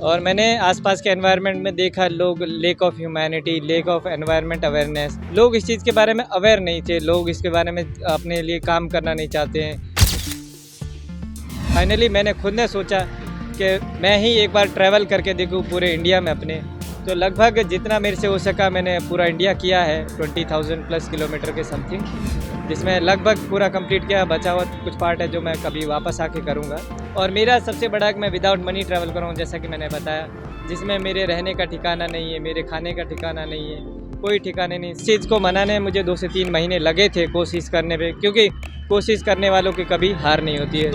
और मैंने आसपास के एनवायरनमेंट में देखा लोग lake of humanity, lake of environment awareness, लोग इस चीज़ के बारे में अवेयर नहीं थे, लोग इसके बारे में अपने लिए काम करना नहीं चाहते हैं। फाइनली मैंने खुद ने सोचा कि मैं ही एक बार ट्रैवल करके देखूं पूरे इंडिया में अपने। तो लगभग जितना मेरे से हो सका मैंने पूरा इंडिया किया है, 20,000 प्लस किलोमीटर के समथिंग, जिसमें लगभग पूरा कंप्लीट किया। बचा हुआ कुछ पार्ट है जो मैं कभी वापस आके करूँगा। और मेरा सबसे बड़ा है कि मैं विदाउट मनी ट्रैवल करूँ, जैसा कि मैंने बताया, जिसमें मेरे रहने का ठिकाना नहीं है, मेरे खाने का ठिकाना नहीं है, कोई ठिकाने नहीं। इस चीज़ को मनाने में मुझे 2 से 3 महीने लगे थे कोशिश करने पे, क्योंकि कोशिश करने वालों की कभी हार नहीं होती है।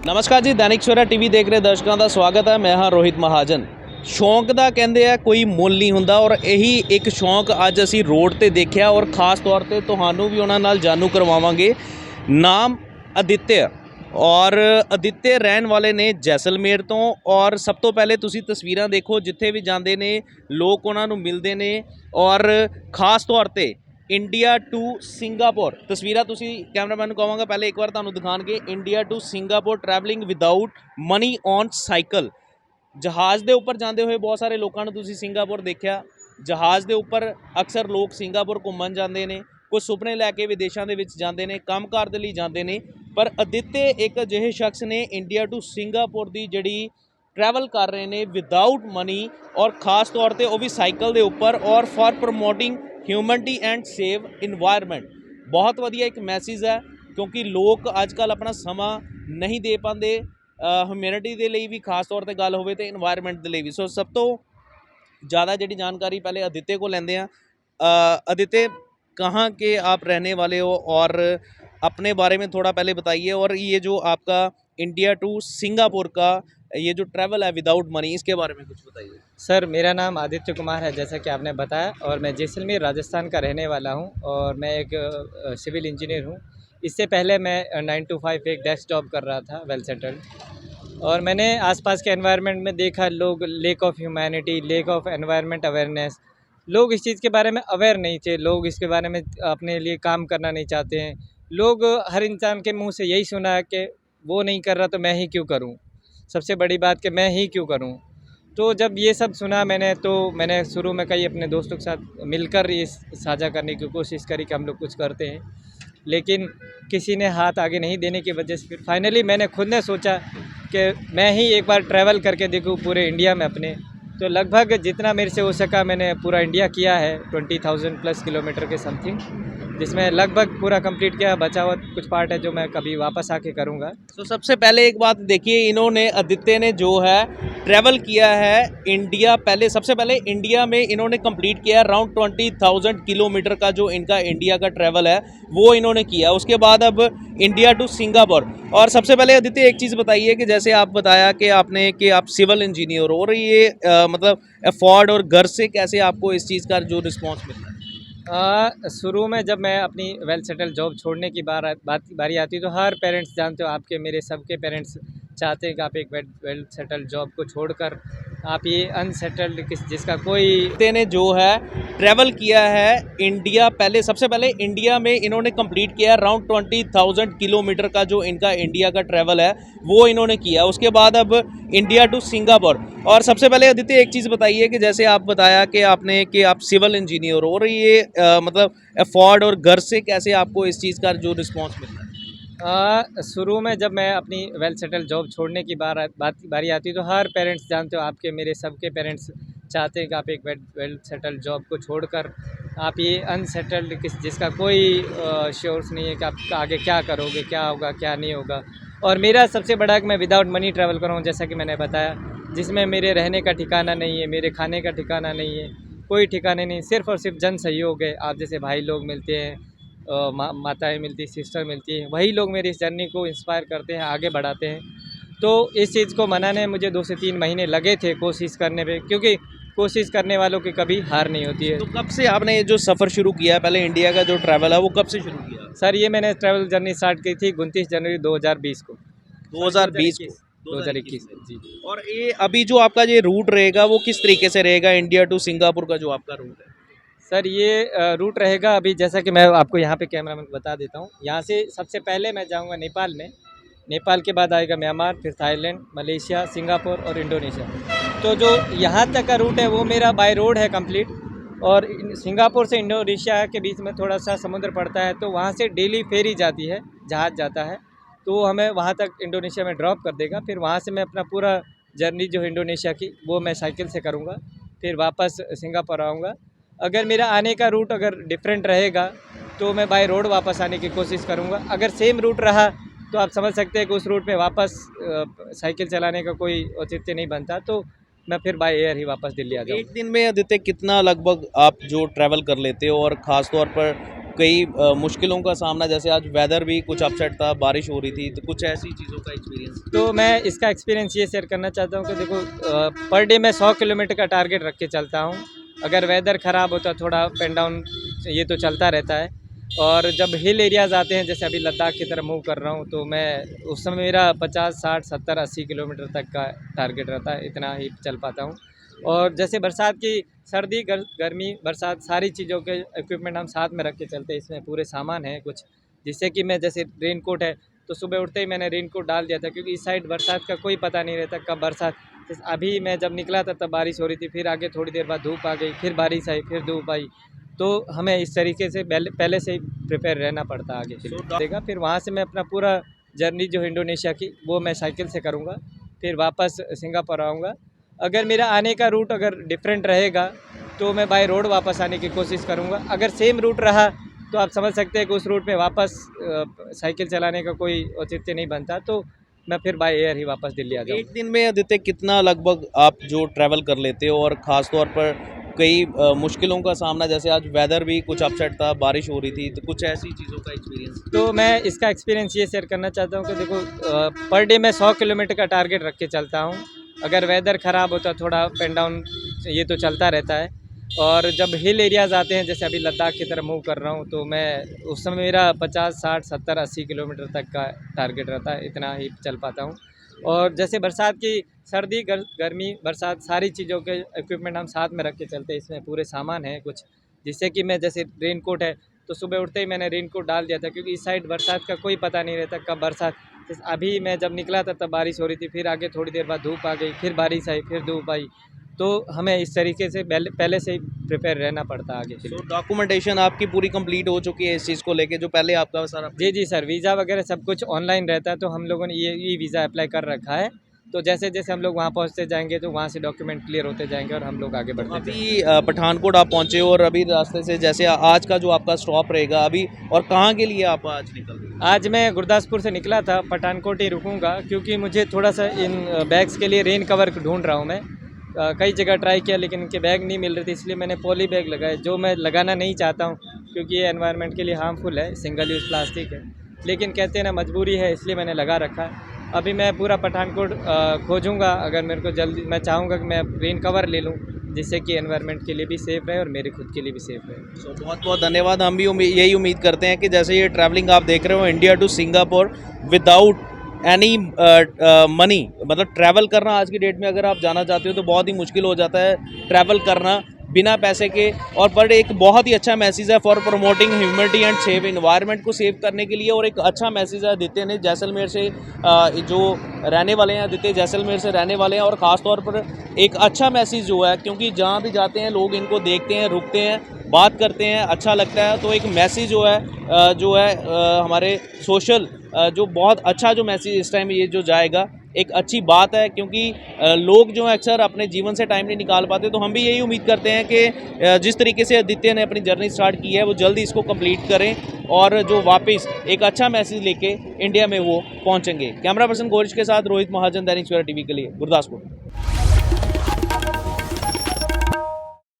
नमस्कार जी, दैनिक सवेरा टीवी देख रहे दर्शकों का स्वागत है। मैं हाँ रोहित महाजन। शौक ਦਾ ਕਹਿੰਦੇ ਆ ਕੋਈ ਮੁੱਲ ਨਹੀਂ ਹੁੰਦਾ ਔਰ ਇਹੀ ਇੱਕ ਸ਼ੌਕ ਅੱਜ ਅਸੀਂ ਰੋਡ ਤੇ ਦੇਖਿਆ ਔਰ ਖਾਸ ਤੌਰ ਤੇ ਤੁਹਾਨੂੰ ਵੀ ਉਹਨਾਂ ਨਾਲ ਜਾਣੂ ਕਰਵਾਵਾਂਗੇ। ਨਾਮ ਅਦਿੱਤਿਆ ਔਰ ਅਦਿੱਤਿਆ ਰਹਿਣ ਵਾਲੇ ਨੇ ਜੈਸਲਮੇਰ ਤੋਂ। ਔਰ ਸਭ ਤੋਂ ਪਹਿਲੇ ਤੁਸੀਂ ਤਸਵੀਰਾਂ ਦੇਖੋ, ਜਿੱਥੇ ਵੀ ਜਾਂਦੇ ਨੇ ਲੋਕ ਉਹਨਾਂ ਨੂੰ ਮਿਲਦੇ ਨੇ ਔਰ ਖਾਸ ਤੌਰ ਤੇ ਇੰਡੀਆ ਟੂ ਸਿੰਗਾਪੁਰ ਤਸਵੀਰਾਂ ਤੁਸੀਂ ਕੈਮਰਾਮੈਨ ਨੂੰ ਕਹਾਂਗਾ ਪਹਿਲੇ ਇੱਕ ਵਾਰ ਤੁਹਾਨੂੰ ਦਿਖਾਣਗੇ। India to Singapore travelling without money on cycle. ਜਹਾਜ਼ ਦੇ ਉੱਪਰ ਜਾਂਦੇ ਹੋਏ ਬਹੁਤ ਸਾਰੇ ਲੋਕਾਂ ਨੂੰ ਤੁਸੀਂ ਸਿੰਗਾਪੁਰ ਦੇਖਿਆ। ਜਹਾਜ਼ ਦੇ ਉੱਪਰ ਅਕਸਰ ਲੋਕ ਸਿੰਗਾਪੁਰ ਘੁੰਮਣ ਜਾਂਦੇ ਨੇ, ਕੁਝ ਸੁਪਨੇ ਲੈ ਕੇ ਵਿਦੇਸ਼ਾਂ ਦੇ ਵਿੱਚ ਜਾਂਦੇ ਨੇ, ਕੰਮਕਾਰ ਦੇ ਲਈ ਜਾਂਦੇ ਨੇ। ਪਰ ਅਦਿੱਤਿਆ ਇੱਕ ਅਜਿਹੇ ਸ਼ਖਸ ਨੇ ਇੰਡੀਆ ਟੂ ਸਿੰਗਾਪੁਰ ਦੀ ਜਿਹੜੀ ट्रैवल कर रहे हैं विदाउट मनी और ख़ास तौर पे वो भी साइकिल के ऊपर और for promoting humanity and save environment. बहुत वधिया एक मैसेज है, क्योंकि लोग अजकल अपना समा नहीं दे पाते ह्यूमैनिटी के लिए भी, खास तौर पर गल होवे तो इन्वायरमेंट के लिए भी। सो सब तो ज़्यादा जी जानकारी पहले अदित्य को लेंदे हैं। अदित्य, कहाँ के आप रहने वाले हो और अपने बारे में थोड़ा पहले बताइए। और ये जो आपका इंडिया टू सिंगापुर का ये जो ट्रैवल है विदाउट मनी, इसके बारे में कुछ बताइए। सर, मेरा नाम आदित्य कुमार है, जैसा कि आपने बताया, और मैं जैसलमेर राजस्थान का रहने वाला हूं और मैं एक सिविल इंजीनियर हूं। इससे पहले मैं 9 to 5 एक डेस्क जॉब कर रहा था, वेल सेटल्ड। और मैंने आसपास के एनवायरनमेंट में देखा लोग lake of humanity, lake of environment awareness, लोग इस चीज़ के बारे में अवेयर नहीं थे, लोग इसके बारे में अपने लिए काम करना नहीं चाहते हैं। लोग, हर इंसान के मुँह से यही सुना है कि वो नहीं कर रहा तो मैं ही क्यों करूँ, सबसे बड़ी बात कि मैं ही क्यों करूं। तो जब ये सब सुना मैंने, तो मैंने शुरू में कई अपने दोस्तों के साथ मिलकर ये साझा करने की कोशिश करी कि हम लोग कुछ करते हैं, लेकिन किसी ने हाथ आगे नहीं देने की वजह से फिर फाइनली मैंने खुद ने सोचा कि मैं ही एक बार ट्रैवल करके देखूं पूरे इंडिया में अपने। तो लगभग जितना मेरे से हो सका मैंने पूरा इंडिया किया है, 20,000 प्लस किलोमीटर के समथिंग, जिसमें लगभग पूरा कंप्लीट किया। बचा हुआ कुछ पार्ट है जो मैं कभी वापस आके करूँगा। तो सबसे पहले एक बात देखिए, इन्होंने अदित्य ने जो है ट्रैवल किया है इंडिया, पहले सबसे पहले इंडिया में इन्होंने कंप्लीट किया अराउंड 20,000 किलोमीटर का जो इनका इंडिया का ट्रैवल है वो इन्होंने किया। उसके बाद अब इंडिया टू सिंगापुर। और सबसे पहले अदित्य एक चीज़ बताइए कि जैसे आप बताया कि आपने कि आप सिविल इंजीनियर हो, और ये मतलब अफोर्ड और घर से कैसे आपको इस चीज़ का जो रिस्पॉन्स मिलता है? शुरू में जब मैं अपनी वेल सेटल जॉब छोड़ने की बारी आती, तो हर पेरेंट्स, जानते हो, आपके मेरे सबके पेरेंट्स चाहते हैं कि आप एक वेल सेटल जॉब को छोड़कर आप ये अनसेटल्ड जिसका कोई। अदित्य ने जो है ट्रैवल किया है इंडिया, पहले सबसे पहले इंडिया में इन्होंने कंप्लीट किया अराउंड 20,000 किलोमीटर का जो इनका इंडिया का ट्रैवल है वो इन्होंने किया। उसके बाद अब इंडिया टू सिंगापुर। और सबसे पहले अदित्य एक चीज़ बताइए कि जैसे आप बताया कि आपने कि आप सिविल इंजीनियर हो, और ये मतलब अफोर्ड और घर से कैसे आपको इस चीज़ का जो रिस्पॉन्स मिलता है? शुरू में जब मैं अपनी वेल सेटल जॉब छोड़ने की बारी आती, तो हर पेरेंट्स, जानते हो, आपके मेरे सबके पेरेंट्स चाहते हैं कि आप एक वेल सेटल जॉब को छोड़कर आप ये अनसेटल्ड जिसका कोई श्योर्स नहीं है कि आप आगे क्या करोगे, क्या होगा, क्या नहीं होगा। और मेरा सबसे बड़ा है कि मैं विदाउट मनी ट्रैवल करूँ, जैसा कि मैंने बताया, जिसमें मेरे रहने का ठिकाना नहीं है, मेरे खाने का ठिकाना नहीं है, कोई ठिकाने नहीं, सिर्फ़ और सिर्फ जन सहयोग है। आप जैसे भाई लोग मिलते हैं, माताएं मिलती, सिस्टर मिलती हैं, वही लोग मेरी इस जर्नी को इंस्पायर करते हैं, आगे बढ़ाते हैं। तो इस चीज़ को मनाने में मुझे 2 से 3 महीने लगे थे कोशिश करने पे, क्योंकि कोशिश करने वालों की कभी हार नहीं होती है। तो कब से आपने ये जो सफ़र शुरू किया, पहले इंडिया का जो ट्रैवल है वो कब से शुरू किया? सर, ये मैंने ट्रैवल जर्नी स्टार्ट की थी 29 जनवरी 2020 को। 2020 को? 2021 जी। और ये अभी जो आपका ये रूट रहेगा वो किस तरीके से रहेगा, इंडिया टू सिंगापुर का जो आपका रूट है? सर, ये रूट रहेगा, अभी जैसा कि मैं आपको यहाँ पे कैमरा में बता देता हूँ। यहाँ से सबसे पहले मैं जाऊँगा नेपाल में, नेपाल के बाद आएगा म्यांमार, फिर थाईलैंड, मलेशिया, सिंगापुर और इंडोनेशिया। तो जो यहाँ तक का रूट है वो मेरा बाय रोड है कंप्लीट, और सिंगापुर से इंडोनेशिया के बीच में थोड़ा सा समुद्र पड़ता है, तो वहाँ से डेली फेरी जाती है, जहाज़ जाता है, तो वो हमें वहाँ तक इंडोनेशिया में ड्रॉप कर देगा। फिर वहाँ से मैं अपना पूरा जर्नी जो है इंडोनेशिया की वो मैं साइकिल से करूँगा, फिर वापस सिंगापुर आऊँगा। अगर मेरा आने का रूट अगर डिफरेंट रहेगा तो मैं बाय रोड वापस आने की कोशिश करूँगा। अगर सेम रूट रहा तो आप समझ सकते हैं कि उस रूट पे वापस साइकिल चलाने का कोई औचित्य नहीं बनता, तो मैं फिर बाय एयर ही वापस दिल्ली आ जाऊँ। एक दिन में आदित्य कितना लगभग आप जो ट्रैवल कर लेते हो, और ख़ास तौर पर कई मुश्किलों का सामना, जैसे आज वेदर भी कुछ अपसेट था, बारिश हो रही थी, तो कुछ ऐसी चीज़ों का एक्सपीरियंस? तो मैं इसका एक्सपीरियंस ये शेयर करना चाहता हूँ कि देखो, पर डे मैं 100 किलोमीटर का टारगेट रख के चलता हूँ। अगर वेदर ख़राब होता थोड़ा अप एंड डाउन ये तो चलता रहता है, और जब हिल एरियाज़ आते हैं जैसे अभी लद्दाख की तरफ मूव कर रहा हूँ, तो मैं उस समय मेरा 50, 60, 70, 80 किलोमीटर तक का टारगेट रहता है, इतना ही चल पाता हूँ। और जैसे बरसात की सर्दी गर्मी बरसात सारी चीज़ों के इक्विपमेंट हम साथ में रख के चलते हैं। इसमें पूरे सामान हैं कुछ, जिससे कि मैं जैसे रेन कोट है तो सुबह उठते ही मैंने रेन कोट डाल दिया था, क्योंकि इस साइड बरसात का कोई पता नहीं रहता कब बरसात। जैसे अभी मैं जब निकला था तब बारिश हो रही थी, फिर आगे थोड़ी देर बाद धूप आ गई, फिर बारिश आई, फिर धूप आई, तो हमें इस तरीके से पहले से ही प्रिपेयर रहना पड़ता आगे के लिए देगा। फिर वहाँ से मैं अपना पूरा जर्नी जो है इंडोनेशिया की वो मैं साइकिल से करूँगा, फिर वापस सिंगापुर आऊँगा। अगर मेरा आने का रूट अगर डिफरेंट रहेगा तो मैं बाय रोड वापस आने की कोशिश करूँगा। अगर सेम रूट रहा तो आप समझ सकते हैं कि उस रूट पे वापस साइकिल चलाने का कोई औचित्य नहीं बनता, तो मैं फिर बाय एयर ही वापस दिल्ली आ जाऊँ। एक दिन में आदित्य कितना लगभग आप जो ट्रैवल कर लेते हो, और ख़ास तौर पर कई मुश्किलों का सामना, जैसे आज वेदर भी कुछ अपसेट था, बारिश हो रही थी, तो कुछ ऐसी चीज़ों का एक्सपीरियंस? तो मैं इसका एक्सपीरियंस ये शेयर करना चाहता हूँ कि देखो, पर डे मैं 100 किलोमीटर का टारगेट रख के चलता हूँ। अगर वेदर ख़राब होता थोड़ा अप एंड डाउन ये तो चलता रहता है, और जब हिल एरियाज़ आते हैं जैसे अभी लद्दाख की तरफ मूव कर रहा हूँ, तो मैं उस समय मेरा 50, 60, 70, 80 किलोमीटर तक का टारगेट रहता है, इतना ही चल पाता हूँ। और जैसे बरसात की सर्दी गर्मी बरसात सारी चीज़ों के इक्विपमेंट हम साथ में रख के चलते हैं। इसमें पूरे सामान हैं कुछ, जिससे कि मैं जैसे रेन कोट है तो सुबह उठते ही मैंने रेन कोट डाल दिया था, क्योंकि इस साइड बरसात का कोई पता नहीं रहता कब बरसात। जैसे अभी मैं जब निकला था तब बारिश हो रही थी, फिर आगे थोड़ी देर बाद धूप आ गई, फिर बारिश आई, फिर धूप आई, तो हमें इस तरीके से पहले से ही प्रिपेयर रहना पड़ता आगे के लिए। डॉक्यूमेंटेशन आपकी पूरी कंप्लीट हो चुकी है इस चीज़ को लेके, जो पहले आपका सारा? जी सर, वीज़ा वगैरह सब कुछ ऑनलाइन रहता है, तो हम लोगों ने ये वीज़ा अप्लाई कर रखा है। तो जैसे जैसे हम लोग वहाँ पहुँचते जाएंगे तो वहाँ से डॉक्यूमेंट क्लियर होते जाएंगे और हम लोग आगे बढ़ते जाएंगे। अभी पठानकोट आप पहुँचे हो, और अभी रास्ते से जैसे आज का जो आपका स्टॉप रहेगा अभी, और कहाँ के लिए आप आज निकल रहे हैं? आज मैं गुरदासपुर से निकला था, पठानकोट ही रुकूंगा, क्योंकि मुझे थोड़ा सा इन बैग्स के लिए रेन कवर ढूंढ रहा हूँ मैं। कई जगह ट्राई किया लेकिन इनके बैग नहीं मिल रहे थे, इसलिए मैंने पॉली बैग लगाए, जो मैं लगाना नहीं चाहता हूँ क्योंकि ये एनवायरनमेंट के लिए हार्मफुल है, सिंगल यूज़ प्लास्टिक है, लेकिन कहते हैं ना मजबूरी है, इसलिए मैंने लगा रखा है। अभी मैं पूरा पठानकोट खोजूंगा, अगर मेरे को जल्दी, मैं चाहूँगा कि मैं रेन कवर ले लूँ, जिससे कि एनवायरनमेंट के लिए भी सेफ़ रहे और मेरे खुद के लिए भी सेफ़ रहे। बहुत बहुत धन्यवाद। हम भी यही उम्मीद करते हैं कि जैसे ये ट्रैवलिंग आप देख रहे हो India to Singapore without any money, मतलब ट्रैवल करना आज की डेट में अगर आप जाना चाहते हो तो बहुत ही मुश्किल हो जाता है ट्रैवल करना बिना पैसे के। और पर एक बहुत ही अच्छा मैसेज है for promoting humanity and save environment को सेव करने के लिए, और एक अच्छा मैसेज है आदित्य ने जैसलमेर से जो रहने वाले हैं, आदित्य जैसलमेर से रहने वाले हैं, और ख़ास तौर पर एक अच्छा मैसेज जो है, क्योंकि जहाँ भी जाते हैं लोग इनको देखते हैं, रुकते हैं, बात करते हैं, अच्छा लगता है, तो एक मैसेज जो है हमारे सोशल जो बहुत अच्छा जो मैसेज इस टाइम ये जो जाएगा, एक अच्छी बात है, क्योंकि लोग जो है अक्सर अपने जीवन से टाइम नहीं निकाल पाते। तो हम भी यही उम्मीद करते हैं कि जिस तरीके से आदित्य ने अपनी जर्नी स्टार्ट की है वो जल्दी इसको कंप्लीट करें, और जो वापस एक अच्छा मैसेज लेके इंडिया में वो पहुंचेंगे। कैमरा पर्सन गोरिश के साथ रोहित महाजन, दैनिक सवेरा टीवी के लिए गुरदासपुर।